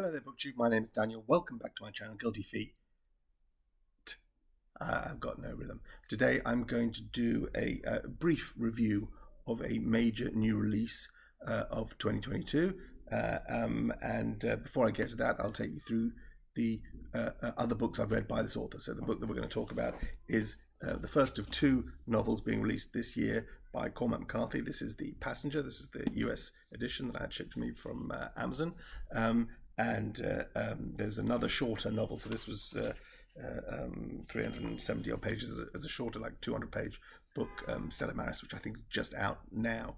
Hello there, BookTube. My name is Daniel. Welcome back to my channel, Guilty Feet. I've got no rhythm. Today I'm going to do a brief review of a major new release of 2022. Before I get to that, I'll take you through the other books I've read by this author. So the book that we're going to talk about is the first of two novels being released this year by Cormac McCarthy. This is The Passenger. This is the US edition that I had shipped to me from Amazon. There's another shorter novel. So this was 370 odd pages as a shorter, like 200-page book, Stella Maris, which I think is just out now.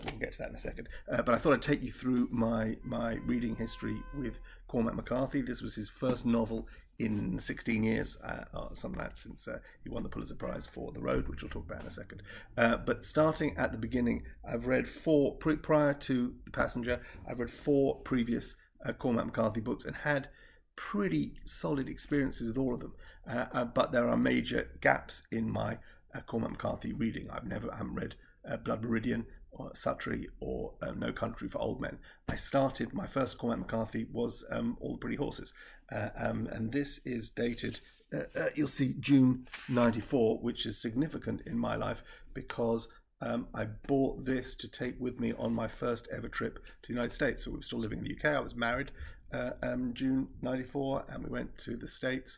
We'll get to that in a second. But I thought I'd take you through my reading history with Cormac McCarthy. This was his first novel in 16 years, something like that, since he won the Pulitzer Prize for The Road, which we'll talk about in a second. But starting at the beginning, I've read prior to The Passenger, I've read four previous Cormac McCarthy books and had pretty solid experiences with all of them. But there are major gaps in my Cormac McCarthy reading. I haven't read Blood Meridian or Suttree or No Country for Old Men. My first Cormac McCarthy was All the Pretty Horses. And this is dated, you'll see, June 94, which is significant in my life because I bought this to take with me on my first ever trip to the United States. So we were still living in the UK. I was married June 94, and we went to the States.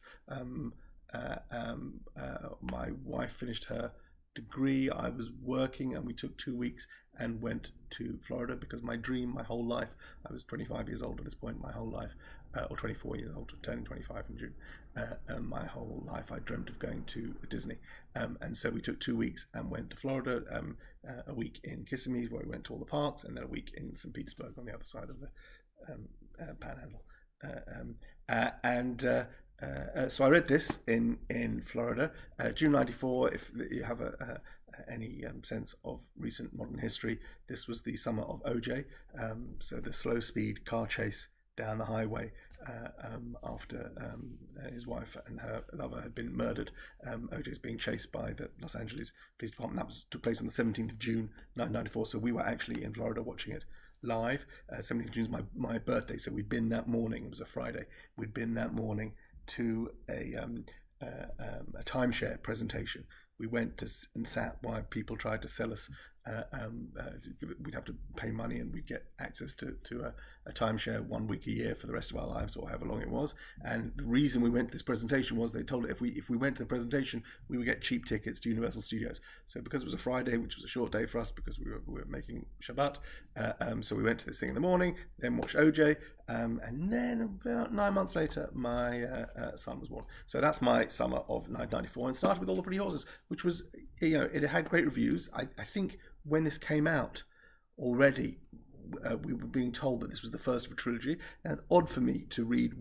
My wife finished her degree. I was working, and we took 2 weeks and went to Florida because my dream, my whole life, I was 25 years old at this point, my whole life, or 24 years old, turning 25 in June. My whole life I dreamt of going to Disney. And so we took 2 weeks and went to Florida, a week in Kissimmee where we went to all the parks, and then a week in St. Petersburg on the other side of the Panhandle. So I read this in Florida, June 94. If you have any sense of recent modern history, this was the summer of OJ. So the slow speed car chase down the highway after his wife and her lover had been murdered. OJ is being chased by the Los Angeles Police Department. That took place on the 17th of June 1994. So we were actually in Florida watching it live. 17th of June is my birthday, so we'd been that morning. It was a Friday. We'd been that morning to a timeshare presentation. We went and sat while people tried to sell us. We'd have to pay money, and we'd get access to a timeshare 1 week a year for the rest of our lives, or however long it was. And the reason we went to this presentation was they told us if we went to the presentation, we would get cheap tickets to Universal Studios. So because it was a Friday, which was a short day for us because we were making Shabbat, so we went to this thing in the morning, then watched OJ, and then about 9 months later, my son was born. So that's my summer of 1994, and started with All the Pretty Horses, which was, it had great reviews. I think when this came out already, we were being told that this was the first of a trilogy. Now, it's odd for me to read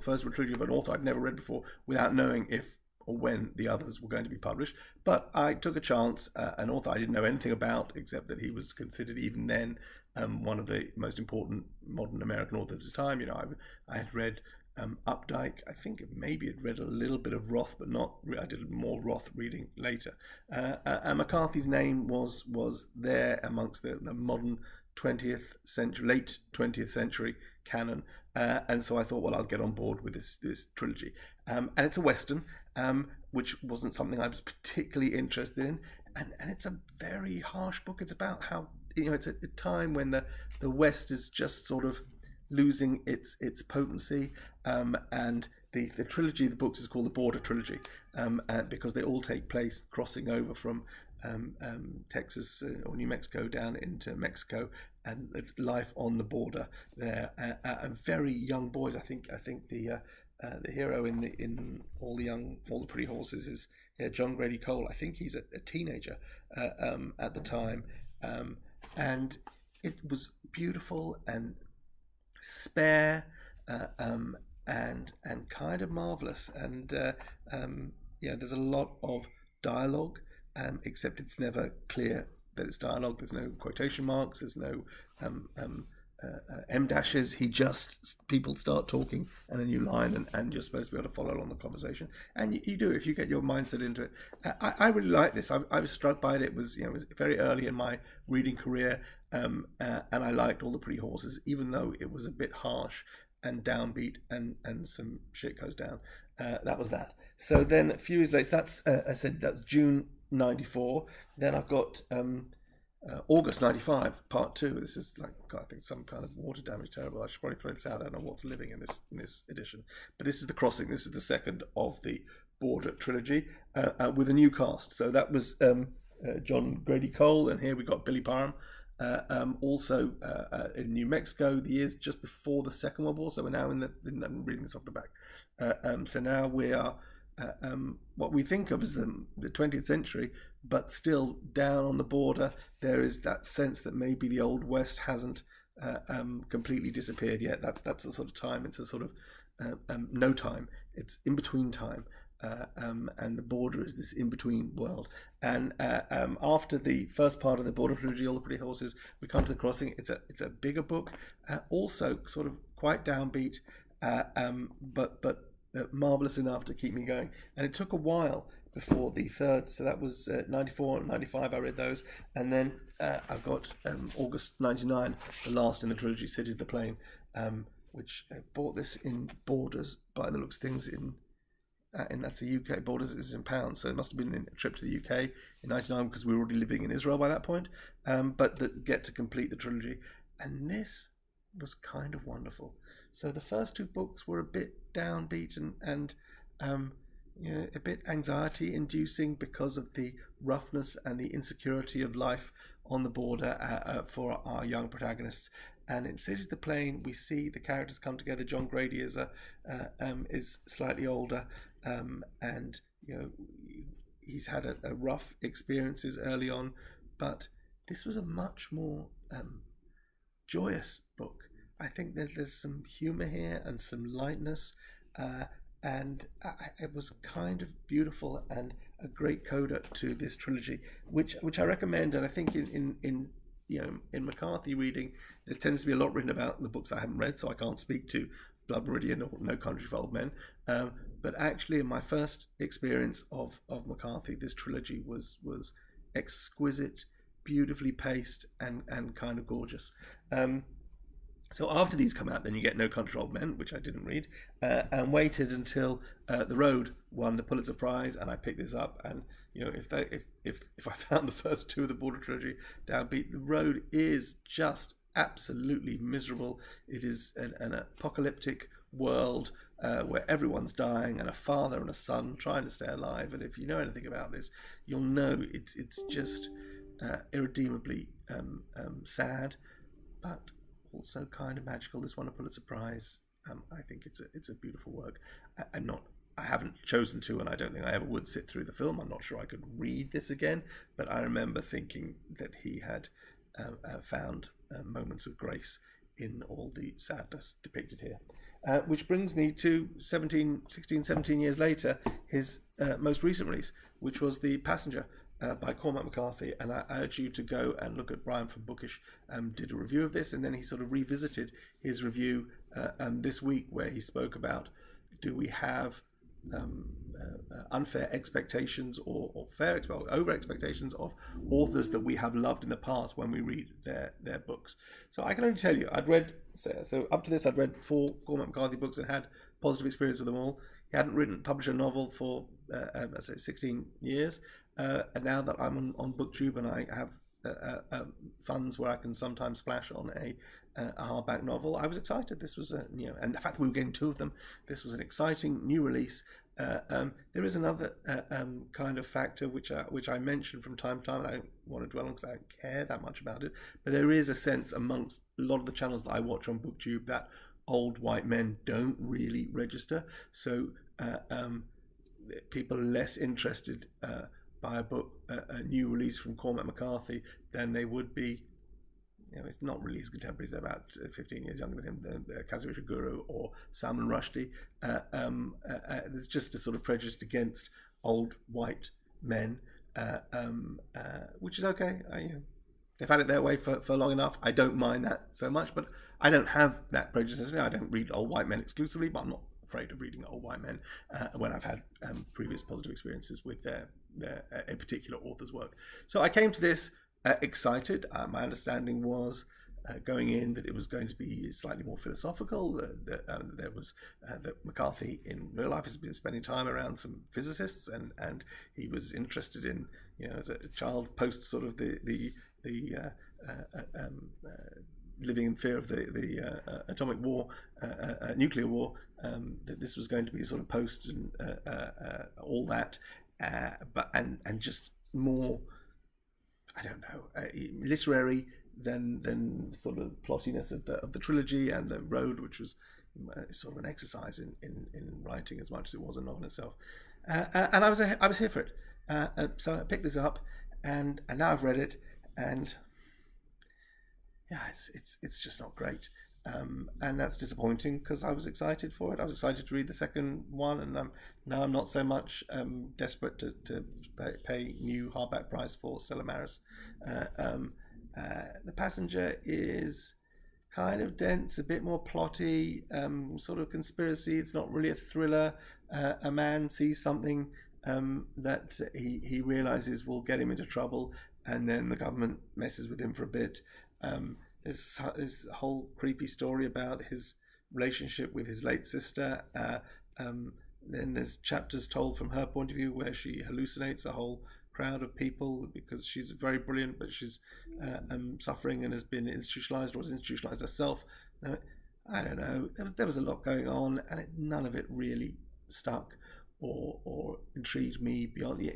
first of a trilogy of an author I'd never read before without knowing if or when the others were going to be published. But I took a chance, an author I didn't know anything about, except that he was considered even then one of the most important modern American authors of his time. I had read Updike. I think maybe had read a little bit of Roth, but not. I did more Roth reading later. And McCarthy's name was there amongst the modern 20th century, late 20th century canon, and so I thought, well, I'll get on board with this trilogy. And it's a Western, which wasn't something I was particularly interested in, and it's a very harsh book. It's about how it's a time when the West is just sort of losing its potency, and the trilogy, the books, is called the Border Trilogy, because they all take place crossing over from Texas or New Mexico down into Mexico, and it's life on the border there. And very young boys. I think the hero in All the Pretty Horses is John Grady Cole. I think he's a teenager at the time, and it was beautiful and spare, and kind of marvelous. And there's a lot of dialogue, except it's never clear that it's dialogue. There's no quotation marks. There's no M dashes. People start talking and a new line, and you're supposed to be able to follow along the conversation, and you do if you get your mindset into it. I really like this. I was struck by it. It was very early in my reading career, and I liked All the Pretty Horses, even though it was a bit harsh. and downbeat, and some shit goes down. That was that. So then a few years later, that's I said that's June '94. Then I've got August '95, Part Two. This is like, I think, some kind of water damage. Terrible. I should probably throw this out. I don't know what's living in this edition, but this is The Crossing. This is the second of the Border trilogy with a new cast. So that was John Grady Cole, and here we got Billy Parham. Also in New Mexico, the years just before the Second World War. So we're now I'm reading this off the back. So now we are what we think of as the 20th century, but still down on the border. There is that sense that maybe the Old West hasn't completely disappeared yet. That's the sort of time. It's a sort of no time. It's in between time. And the border is this in-between world. And after the first part of the Border trilogy, All the Pretty Horses, we come to The Crossing. It's a bigger book, also sort of quite downbeat, but marvelous enough to keep me going. And it took a while before the third. So that was 94 and 95. I read those, and then I've got August '99, the last in the trilogy, Cities of the Plain, which bought this in Borders by the looks of things and that's a UK. Borders is in pounds, so it must have been a trip to the UK in '99 because we were already living in Israel by that point. But that get to complete the trilogy, and this was kind of wonderful. So the first two books were a bit downbeat and a bit anxiety-inducing because of the roughness and the insecurity of life on the border for our young protagonists. And in Cities of the Plain, we see the characters come together. John Grady is slightly older, and he's had a rough experiences early on, but this was a much more joyous book. I think that there's some humour here and some lightness, and it was kind of beautiful and a great coda to this trilogy, which I recommend. And I think in McCarthy reading, there tends to be a lot written about the books I haven't read, so I can't speak to Blood Meridian or No Country for Old Men. But actually, in my first experience of McCarthy, this trilogy was exquisite, beautifully paced, and kind of gorgeous. So after these come out, then you get No Country for Old Men, which I didn't read, and waited until The Road won the Pulitzer Prize, and I picked this up. And if I found the first two of the Border trilogy downbeat, The Road is just absolutely miserable. It is an apocalyptic world where everyone's dying, and a father and a son trying to stay alive. And if you know anything about this, you'll know it's just irredeemably sad, but also kind of magical. This won a Pulitzer Prize. I think it's a beautiful work. I haven't chosen to, and I don't think I ever would sit through the film. I'm not sure I could read this again, but I remember thinking that he had found moments of grace in all the sadness depicted here. Which brings me to 16, 17 years later, his most recent release, which was The Passenger, by Cormac McCarthy. And I urge you to go and look at Brian from Bookish, did a review of this, and then he sort of revisited his review this week, where he spoke about, do we have unfair expectations or over expectations of authors that we have loved in the past when we read their books. So I can only tell you, I'd read, so up to this I'd read 4 Cormac McCarthy books and had positive experience with them all. He hadn't published a novel for 16 years, and now that I'm on BookTube and I have funds where I can sometimes splash on a hardback novel, I was excited. This was and the fact that we were getting 2 of them, this was an exciting new release. There is another kind of factor which I mention from time to time, and I don't want to dwell on because I don't care that much about it, but there is a sense amongst a lot of the channels that I watch on BookTube that old white men don't really register. So people are less interested by a book, a new release from Cormac McCarthy, than they would be. It's not really his contemporaries, they're about 15 years younger than him, Kazuo Ishiguro or Salman Rushdie. There's just a sort of prejudice against old white men, which is okay. They've had it their way for long enough. I don't mind that so much, but I don't have that prejudice. I don't read old white men exclusively, but I'm not afraid of reading old white men when I've had previous positive experiences with a particular author's work. So I came to this excited. My understanding was going in that it was going to be slightly more philosophical. There was that McCarthy in real life has been spending time around some physicists, and he was interested in, as a child post sort of the living in fear of the atomic war, nuclear war, that this was going to be sort of post and all that, but just more, I don't know, literary than sort of plottiness of the trilogy and the road, which was sort of an exercise in writing as much as it was a novel itself. And I was here for it, so I picked this up, and now I've read it, and yeah, it's just not great, and that's disappointing because I was excited for it. I was excited to read the second one, and now I'm not so much desperate to pay new hardback price for Stella Maris. The Passenger is kind of dense, a bit more plotty, sort of conspiracy. It's not really a thriller. A man sees something that he realizes will get him into trouble, and then the government messes with him for a bit. There's a whole creepy story about his relationship with his late sister. Then there's chapters told from her point of view where she hallucinates a whole crowd of people because she's very brilliant, but she's suffering and has been institutionalized or is institutionalized herself. I don't know. There was a lot going on, and none of it really stuck or intrigued me beyond the.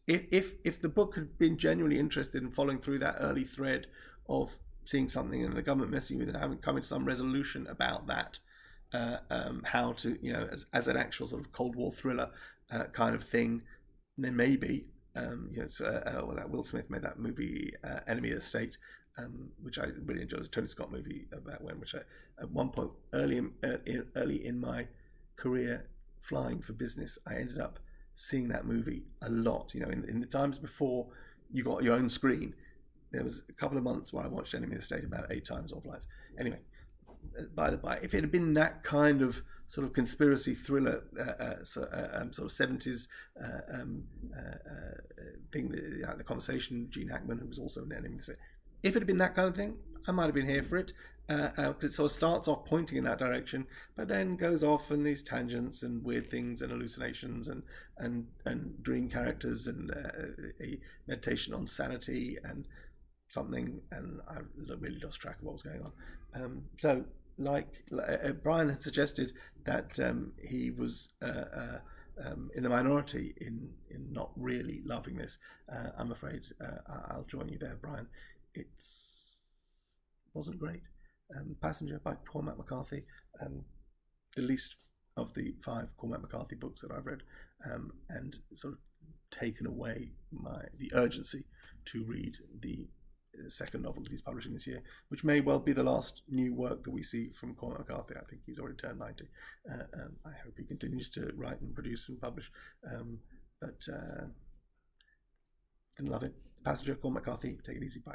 If the book had been genuinely interested in following through that early thread of seeing something and the government messing with it and having come to some resolution about that, how to, as an actual sort of Cold War thriller kind of thing, then maybe, that Will Smith made that movie Enemy of the State, which I really enjoyed. It was a Tony Scott movie about which I, at one point early in my career flying for business, I ended up seeing that movie a lot. In the times before you got your own screen, there was a couple of months where I watched Enemy of the State about 8 times on flights. Anyway, by the by, if it had been that kind of sort of conspiracy thriller, sort of 70s thing, the Conversation, Gene Hackman, who was also an Enemy of the State, if it had been that kind of thing, I might have been here for it, because it sort of starts off pointing in that direction, but then goes off in these tangents and weird things and hallucinations and dream characters and a meditation on sanity and something, and I really lost track of what was going on. So, like Brian had suggested, that he was in the minority in not really loving this. I'm afraid I'll join you there, Brian. It wasn't great. Passenger by Cormac McCarthy, the least of the 5 Cormac McCarthy books that I've read, and sort of taken away the urgency to read the second novel that he's publishing this year, which may well be the last new work that we see from Cormac McCarthy. I think he's already turned 90. I hope he continues to write and produce and publish. But didn't love it. Passenger, Cormac McCarthy. Take it easy. Bye.